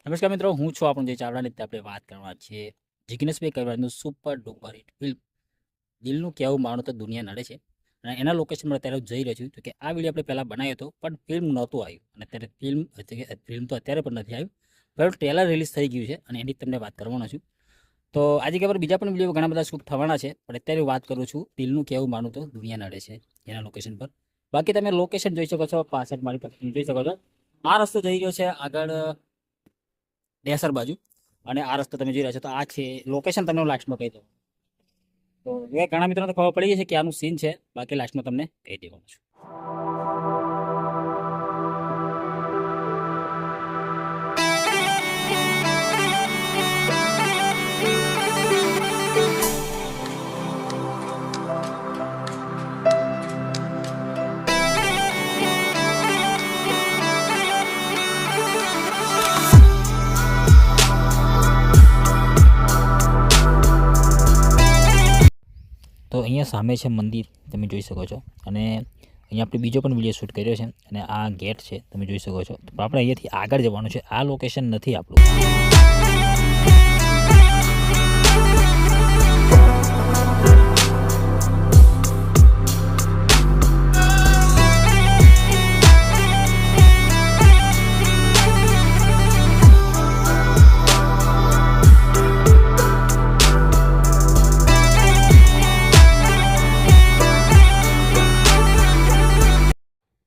નમસ્કાર મિત્રો, હું છું આપણું જે ચાવડાની આપણે વાત કરવા છીએ જિગ્નેશભાઈ કરવાનું સુપર ડુપર હિટ ફિલ્મ દિલનું કેવું માનું તો દુનિયા નડે છે અને એના લોકેશન પર અત્યારે જઈ રહ્યો છું. તો કે આ વિડીયો આપણે પહેલાં બનાવ્યો હતો પણ ફિલ્મ નહોતું આવ્યું અને અત્યારે ફિલ્મ તો અત્યારે પણ નથી આવ્યું, પણ ટ્રેલર રિલીઝ થઈ ગયું છે અને એની તમને વાત કરવાનો છું. તો આજે ખબર બીજા પણ વિડીયો ઘણા બધા શૂટ થવાના છે, પણ અત્યારે વાત કરું છું દિલનું કેવું માનું તો દુનિયા નડે છે એના લોકેશન પર. બાકી તમે લોકેશન જોઈ શકો છો, પાછળ મારી પાસે જોઈ શકો છો. આ રસ્તો જઈ રહ્યો છે આગળ ડેસર બાજુ, અને આ રસ્તો તમે જોઈ રહ્યા છો તો આ છે લોકેશન. તમને લાસ્ટમાં કહી દઉં તો એ ઘણા મિત્રોને ખબર પડી ગઈ છે કે આનું સીન છે, બાકી લાસ્ટમાં તમને કહી દેવાનું છું. તો અહીંયા સામે છે મંદિર, તમે જોઈ શકો છો, અને અહીંયા આપણે બીજો પણ વિડીયો શૂટ કર્યો છે અને આ ગેટ છે તમે જોઈ શકો છો. તો આપણે અહીંયાથી આગળ જવાનું છે, આ લોકેશન નથી આપણું.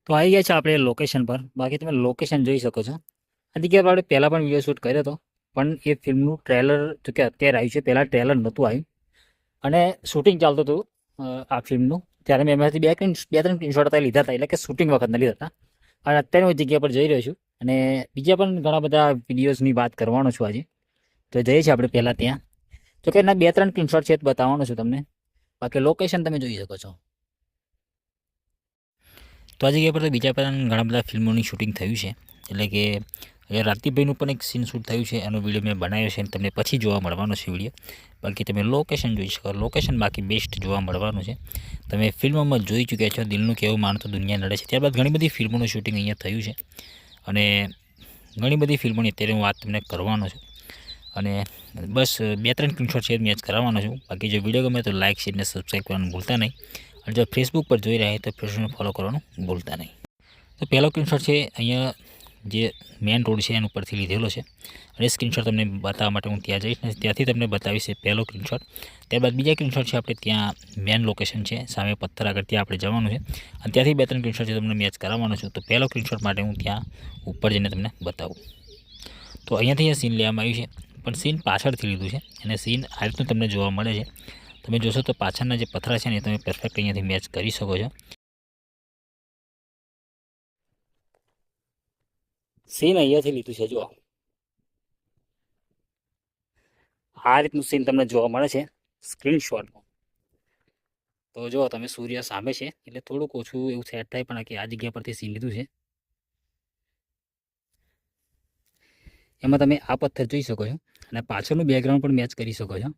તો આવી ગયા છે આપણે લોકેશન પર. બાકી તમે લોકેશન જોઈ શકો છો. આ જગ્યાએ આપણે પહેલાં પણ વિડીયો શૂટ કર્યો હતો, પણ એ ફિલ્મનું ટ્રેલર જો કે અત્યારે આવ્યું છે, પહેલાં ટ્રેલર નહોતું આવ્યું અને શૂટિંગ ચાલતું હતું આ ફિલ્મનું. ત્યારે મેં એમાંથી બે ત્રણ સ્ક્રીનશોટ હતા લીધા હતા, એટલે કે શૂટિંગ વખતના લીધા હતા. અને અત્યારે હું જગ્યા પર જઈ રહ્યો છું અને બીજા પણ ઘણા બધા વિડીયોઝની વાત કરવાનો છું આજે. તો જઈએ છીએ આપણે પહેલાં ત્યાં. જો કે એના બે ત્રણ સ્ક્રીનશોટ છે બતાવવાનો છું તમને. બાકી લોકેશન તમે જોઈ શકો છો. તો આ જગ્યા પર તો બીજા પણ ઘણા બધા ફિલ્મોની શૂટિંગ થયું છે, એટલે કે રાતીભાઈનું પણ એક સીન શૂટ થયું છે, એનો વિડીયો મેં બનાવ્યો છે અને તમને પછી જોવા મળવાનો છે વિડીયો. બાકી તમે લોકેશન જોઈ શકો, લોકેશન બાકી બેસ્ટ જોવા મળવાનું છે. તમે ફિલ્મોમાં જોઈ ચૂક્યા છો દિલનું કેવું માનું તો દુનિયા નડે છે. ત્યારબાદ ઘણી બધી ફિલ્મોનું શૂટિંગ અહીંયા થયું છે અને ઘણી બધી ફિલ્મોની અત્યારે હું વાત તમને કરવાનો છું અને બસ બે ત્રણ સ્ક્રીનશોટ છે મેચ કરાવવાનો છું. બાકી જો વિડીયો ગમે તો લાઇક શેર અને સબસ્ક્રાઈબ કરવાનું ભૂલતા નહીં. અને જો ફેસબુક પર જોઈ રહ્યા તો ફેસબુકને ફોલો કરવાનું ભૂલતા નહીં. તો પહેલો સ્ક્રીનશોટ છે અહીંયા જે મેન રોડ છે એના ઉપરથી લીધેલો છે અને સ્ક્રીનશોટ તમને બતાવવા માટે હું ત્યાં જઈશ ને ત્યાંથી તમને બતાવીશ પહેલો સ્ક્રીનશોટ. ત્યારબાદ બીજા સ્ક્રીનશોટ છે આપણે ત્યાં મેન લોકેશન છે સામે પથ્થર આગળ, ત્યાં આપણે જવાનું છે અને ત્યાંથી બે ત્રણ સ્ક્રીનશોટ છે તમને મેચ કરાવવાનો છું. તો પહેલો સ્ક્રીનશોટ માટે હું ત્યાં ઉપર જઈને તમને બતાવું. તો અહીંયાથી સીન લેવામાં આવ્યું છે, પણ સીન પાછળથી લીધું છે અને સીન આ રીતનું તમને જોવા મળે છે. તમે જોશો તો પાછળના જે પથરા છે ને તમે પરફેક્ટ અહીંયાથી મેચ કરી શકો છો. સીન અહીંયાથી લીધું છે, જુઓ આ રીતનું સીન તમને જોવા મળે છે સ્ક્રીનશોટમાં. તો જો તમે સૂર્ય સામે છે એટલે થોડુંક ઓછું એવું સેટ થાય, પણ કે આ જગ્યા પરથી સીન લીધું છે. એમાં તમે આ પથ્થર જોઈ શકો છો અને પાછળનું બેકગ્રાઉન્ડ પણ મેચ કરી શકો છો.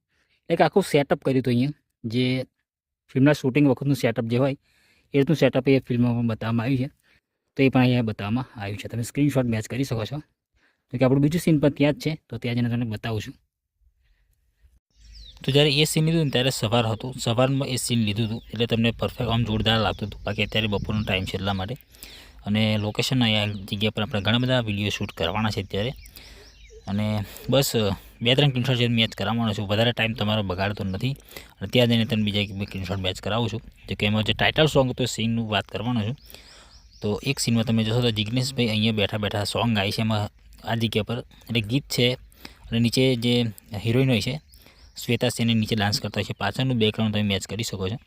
એક આખું સેટઅપ કર્યું હતું અહીંયા, જે ફિલ્મના શૂટિંગ વખતનું સેટઅપ જે હોય એ રીતનું સેટઅપ એ ફિલ્મમાં બતાવવામાં આવ્યું છે. તો એ પણ અહીંયા બતાવવામાં આવ્યું છે, તમે સ્ક્રીનશોટ મેચ કરી શકો છો. તો કે આપણું બીજું સીન પણ ત્યાં જ છે, તો ત્યાં જઈને તમને બતાવું છું. તો જ્યારે એ સીન લીધું ને ત્યારે સવાર હતું, સવારમાં એ સીન લીધું હતું એટલે તમને પરફેક્ટ આમ જોરદાર લાગતું હતું. બાકી અત્યારે બપોરનો ટાઈમ છે એટલા માટે. અને લોકેશન અહીંયા જગ્યા પર આપણે ઘણા બધા વિડીયો શૂટ કરવાના છે અત્યારે. અને બસ બે ત્રણ સ્ક્રીનશોટ જે મેચ કરાવવાનો છું, વધારે ટાઈમ તમારો બગાડતો નથી. અને ત્યાં જઈને તમે બીજા બે સ્ક્રીનશોટ મેચ કરાવું છું. જો કે એમાં જે ટાઇટલ સોંગ હતું એ સીનનું વાત કરવાનો છું. તો એક સીનમાં તમે જોશો તો જિગ્નેશભાઈ અહીંયા બેઠા બેઠા સોંગ ગાય છે એમાં આ જગ્યા પર, એટલે ગીત છે અને નીચે જે હિરોઈન હોય છે શ્વેતા સેન નીચે ડાન્સ કરતા હોય છે. પાછળનું બેકગ્રાઉન્ડ તમે મેચ કરી શકો છો.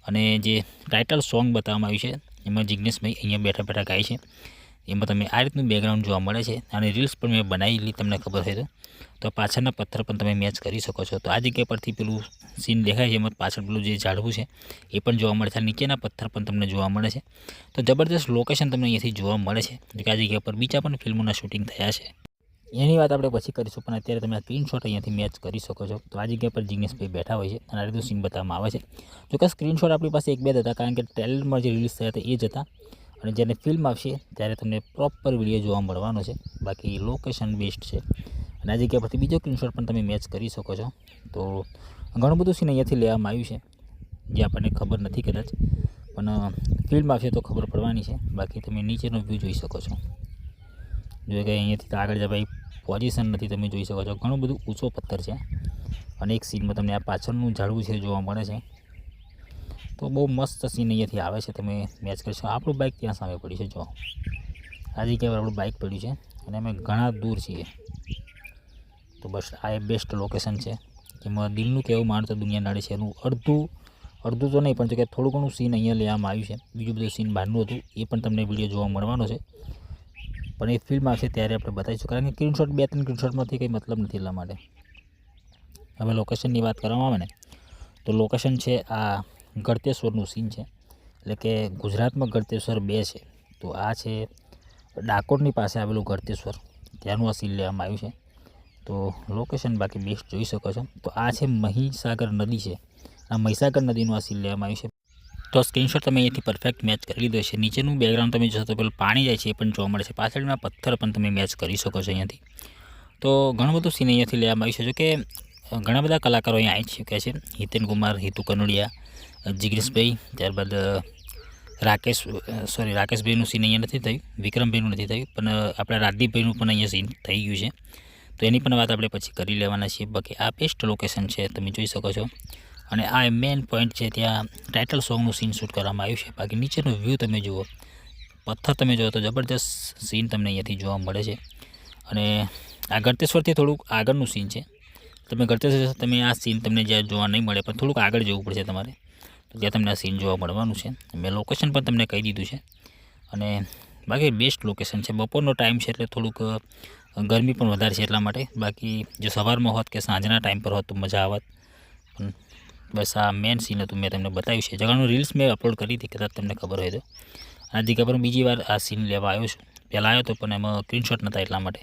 અને જે ટાઇટલ સોંગ બતાવવામાં આવ્યું છે એમાં જિગ્નેશભાઈ અહીંયા બેઠા બેઠા ગાય છે. એમાં તમે આ રીતનું બેકગ્રાઉન્ડ જોવા મળે છે અને રીલ્સ પણ મેં બનાવેલી, તમને ખબર હોય તો પાછળના પથ્થર પણ તમે મેચ કરી શકો છો. તો આ જગ્યા પરથી પેલું સીન દેખાય છે એમાં પાછળ પેલું જે ઝાડવું છે એ પણ જોવા મળે છે, નીચેના પથ્થર પણ તમને જોવા મળે છે. તો જબરદસ્ત લોકેશન તમને અહીંયાથી જોવા મળે છે. કે આ જગ્યા પર બીજા પણ ફિલ્મોના શૂટિંગ થયા છે, એની વાત આપણે પછી કરીશું. પણ અત્યારે તમે આ સ્ક્રીનશોટ અહીંયાથી મેચ કરી શકો છો. તો આ જગ્યા પર જિગ્નેશભાઈ બેઠા હોય છે અને આ રીતનું સીન બતાવવામાં આવે છે. જો કે સ્ક્રીનશોટ આપણી પાસે એક બે જ હતા, કારણ કે ટ્રેલરમાં જે રિલીઝ થયા હતા એ જ હતા અને જ્યારે ફિલ્મ આવશે ત્યારે તમને પ્રોપર વિડીયો જોવા મળવાનો છે. બાકી લોકેશન બેસ્ટ છે અને આ જગ્યા પરથી બીજો સ્ક્રીનશોટ પણ તમે મેચ કરી શકો છો. તો ઘણું બધું સીન અહીંયાથી લેવામાં આવ્યું છે જે આપણને ખબર નથી કદાચ, પણ ફિલ્મ આવશે તો ખબર પડવાની છે. બાકી તમે નીચેનો વ્યૂ જોઈ શકો છો. જો કે અહીંયાથી આગળ જવાય પોઝિશન નથી, તમે જોઈ શકો છો. ઘણું બધું ઊંચો પથ્થર છે અને એક સીનમાં તમને આ પાછળનું ઝાડવું છે જોવા મળે છે. તો બહુ મસ્ત સીન અહીંયાથી આવે છે, તમે મેચ કરશો. આપણું બાઇક ત્યાં સામે પડ્યું છે. જો આ જગ્યા પર આપણું બાઇક પડ્યું છે અને અમે ઘણા દૂર છીએ. તો બસ આ એ બેસ્ટ લોકેશન છે જેમાં દિલનું કહેવું માનતો દુનિયા નાડે છે. એનું અડધું તો નહીં, પણ જો કે થોડું ઘણું સીન અહીંયા લેવામાં આવ્યું છે. બીજું બધું સીન બહારનું હતું એ પણ તમને વિડીયો જોવા મળવાનો છે, પણ એ ફિલ્મ આવશે ત્યારે આપણે બતાવીશું. કારણ કે સ્ક્રીનશોટ 2-3 સ્ક્રીનશોટમાંથી કંઈ મતલબ નથી. એટલા માટે હવે લોકેશનની વાત કરવામાં આવે ને તો લોકેશન છે આ ગળતેશ્વરનું સીન છે. એટલે કે ગુજરાતમાં ગળતેશ્વર 2 છે. તો આ છે ડાકોરની પાસે આવેલું ગળતેશ્વર, ત્યાંનું આ સીન લેવામાં આવ્યું છે. તો લોકેશન બાકી બેસ્ટ જોઈ શકો છો. તો આ છે મહીસાગર નદી છે. આ મહીસાગર નદીનું આ સીન લેવામાં આવ્યું છે. તો સ્ક્રીનશોટ તમે અહીંયાથી પરફેક્ટ મેચ કરી લીધો છે. નીચેનું બેકગ્રાઉન્ડ તમે જોશો તો પેલું પાણી જાય છે એ પણ જોવા મળે છે. પાછળના પથ્થર પણ તમે મેચ કરી શકો છો અહીંયાથી. તો ઘણું બધું સીન અહીંયાથી લેવામાં આવ્યું છે. જો કે ઘણા બધા કલાકારો અહીંયા આવી ચૂક્યા છે. હિતેન કુમાર, હિતુ કનોડિયા, જિગ્નેશભાઈ, ત્યારબાદ રાકેશભાઈનું સીન અહીંયા નથી થયું, વિક્રમભાઈનું નથી થયું, પણ આપણા રાજદીપભાઈનું પણ અહીંયા સીન થઈ ગયું છે. તો એની પણ વાત આપણે પછી કરી લેવાના છીએ. બાકી આ બેસ્ટ લોકેશન છે, તમે જોઈ શકો છો. અને આ મેઇન પોઈન્ટ છે, ત્યાં ટાઇટલ સોંગનું સીન શૂટ કરવામાં આવ્યું છે. બાકી નીચેનો વ્યૂ તમે જુઓ, પથ્થર તમે જુઓ તો જબરદસ્ત સીન તમને અહીંયાથી જોવા મળે છે. અને આ ગળતેશ્વરથી થોડુંક આગળનું સીન છે. તમે ગળતેશ્વર તમે આ સીન તમને જ્યાં જોવા નહીં મળે, પણ થોડુંક આગળ જવું પડશે તમારે, તો ત્યાં તમને આ સીન જોવા મળવાનું છે. મેં લોકેશન પણ તમને કહી દીધું છે. અને બાકી બેસ્ટ લોકેશન છે. બપોરનો ટાઈમ છે એટલે થોડુંક ગરમી પણ વધારે છે એટલા માટે. બાકી જો સવારમાં હોત કે સાંજના ટાઈમ પર હોત તો મજા આવત. પણ બસ આ મેન સીન હતું, મેં તમને બતાવ્યું છે. જગાનું રીલ્સ મેં અપલોડ કરી હતી, કદાચ તમને ખબર હોય તો. આ જગ્યા પર બીજી વાર આ સીન લેવા આવ્યો છું. પહેલાં આવ્યો હતો પણ એમાં સ્ક્રીનશોટ નહોતા એટલા માટે.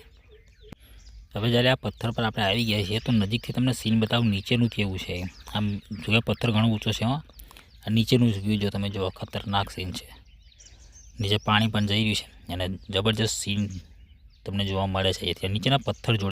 હવે જ્યારે આ પથ્થર પર આપણે આવી ગયા છીએ તો નજીકથી તમને સીન બતાવું નીચેનું કેવું છે. આમ જો પથ્થર ઘણો ઊંચો છે. આ નીચેનું વ્યૂ જો તમે જો, ખતરનાક સીન છે. નીચે પાણી પણ જઈ રહ્યું છે અને જબરજસ્ત સીન તમને જોવા મળે છે. ત્યાં નીચેના પથ્થર જોડે